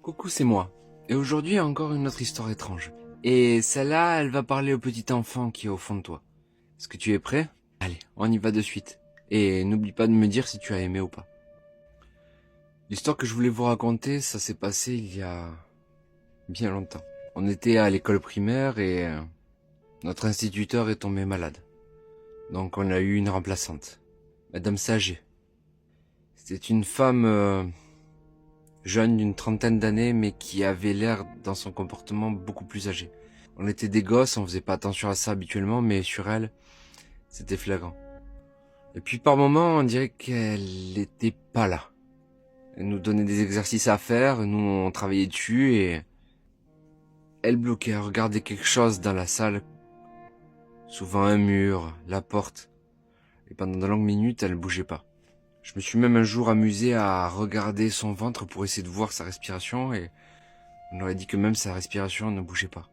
Coucou, c'est moi. Et aujourd'hui, encore une autre histoire étrange. Et celle-là, elle va parler au petit enfant qui est au fond de toi. Est-ce que tu es prêt? Allez, on y va de suite. Et n'oublie pas de me dire si tu as aimé ou pas. L'histoire que je voulais vous raconter, ça s'est passé il y a bien longtemps. On était à l'école primaire et notre instituteur est tombé malade. Donc on a eu une remplaçante, Madame Saget. C'était une femme jeune d'une trentaine d'années, mais qui avait l'air dans son comportement beaucoup plus âgé. On était des gosses, on faisait pas attention à ça habituellement, mais sur elle, c'était flagrant. Et puis par moments, on dirait qu'elle était pas là. Elle nous donnait des exercices à faire, nous on travaillait dessus et elle bloquait, elle regardait quelque chose dans la salle, souvent un mur, la porte. Et pendant de longues minutes, elle bougeait pas. Je me suis même un jour amusé à regarder son ventre pour essayer de voir sa respiration et on aurait dit que même sa respiration ne bougeait pas.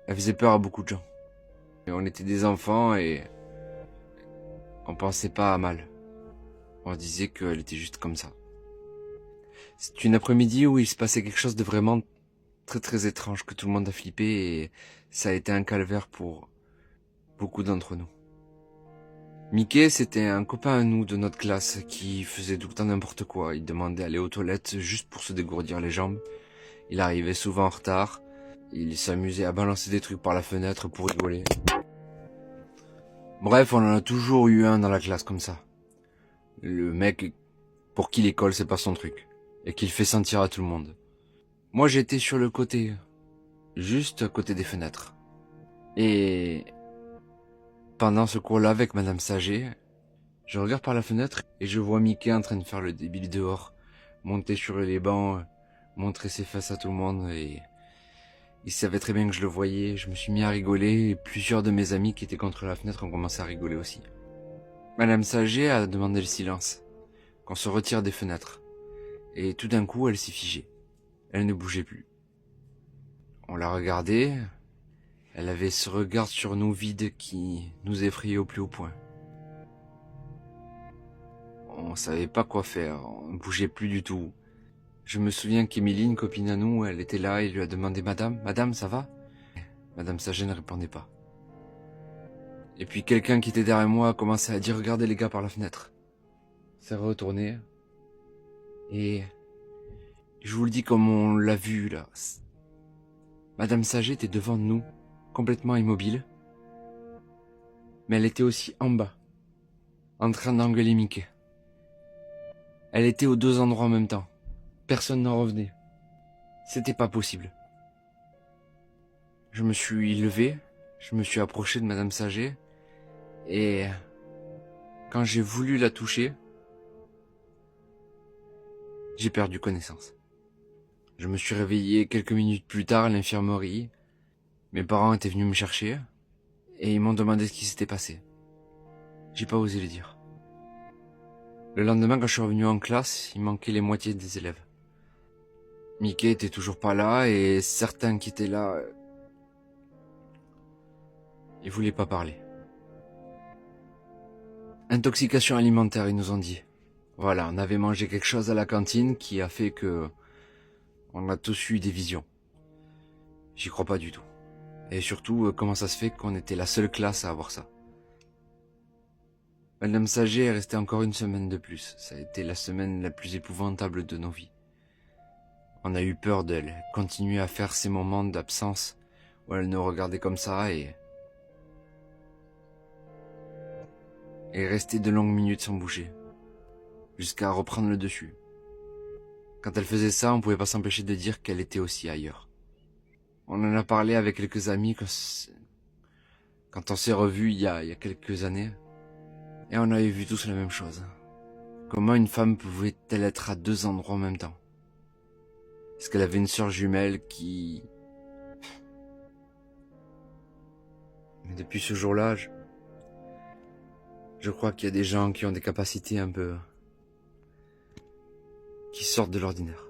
Elle faisait peur à beaucoup de gens. Et on était des enfants et on pensait pas à mal. On disait qu'elle était juste comme ça. C'est une après-midi où il se passait quelque chose de vraiment très très étrange, que tout le monde a flippé et ça a été un calvaire pour beaucoup d'entre nous. Mickey, c'était un copain à nous de notre classe qui faisait tout le temps n'importe quoi. Il demandait d'aller aux toilettes juste pour se dégourdir les jambes. Il arrivait souvent en retard. Il s'amusait à balancer des trucs par la fenêtre pour rigoler. Bref, on en a toujours eu un dans la classe comme ça. Le mec pour qui l'école c'est pas son truc. Et qu'il fait sentir à tout le monde. Moi j'étais sur le côté. Juste à côté des fenêtres. Et pendant ce cours-là avec Madame Saget, je regarde par la fenêtre et je vois Mickey en train de faire le débile dehors. Monter sur les bancs, montrer ses fesses à tout le monde et... Il savait très bien que je le voyais, je me suis mis à rigoler et plusieurs de mes amis qui étaient contre la fenêtre ont commencé à rigoler aussi. Madame Saget a demandé le silence, qu'on se retire des fenêtres. Et tout d'un coup, elle s'est figée. Elle ne bougeait plus. On la regardait, elle avait ce regard sur nous vide qui nous effrayait au plus haut point. On savait pas quoi faire, on ne bougeait plus du tout. Je me souviens qu'Émilie, une copine à nous, elle était là et lui a demandé « Madame, ça va ?» Madame Saget ne répondait pas. Et puis quelqu'un qui était derrière moi a commencé à dire « Regardez les gars par la fenêtre ». S'est retourné. Et je vous le dis comme on l'a vu là. Madame Saget était devant nous, complètement immobile. Mais elle était aussi en bas, en train d'engueuler Mickey. Elle était aux deux endroits en même temps. Personne n'en revenait. C'était pas possible. Je me suis levé, je me suis approché de Madame Saget, et quand j'ai voulu la toucher, j'ai perdu connaissance. Je me suis réveillé quelques minutes plus tard à l'infirmerie. Mes parents étaient venus me chercher, et ils m'ont demandé ce qui s'était passé. J'ai pas osé le dire. Le lendemain, quand je suis revenu en classe, il manquait les moitiés des élèves. Mickey était toujours pas là, et certains qui étaient là, ils voulaient pas parler. Intoxication alimentaire, ils nous ont dit. Voilà, on avait mangé quelque chose à la cantine qui a fait que on a tous eu des visions. J'y crois pas du tout. Et surtout, comment ça se fait qu'on était la seule classe à avoir ça? Madame Saget est restée encore une semaine de plus. Ça a été la semaine la plus épouvantable de nos vies. On a eu peur d'elle. Elle continuait à faire ces moments d'absence où elle nous regardait comme ça et restait de longues minutes sans bouger, jusqu'à reprendre le dessus. Quand elle faisait ça, on pouvait pas s'empêcher de dire qu'elle était aussi ailleurs. On en a parlé avec quelques amis quand on s'est revus il y a quelques années. Et on avait vu tous la même chose. Comment une femme pouvait-elle être à deux endroits en même temps? Est-ce qu'elle avait une sœur jumelle qui... Mais depuis ce jour-là, je crois qu'il y a des gens qui ont des capacités un peu... qui sortent de l'ordinaire.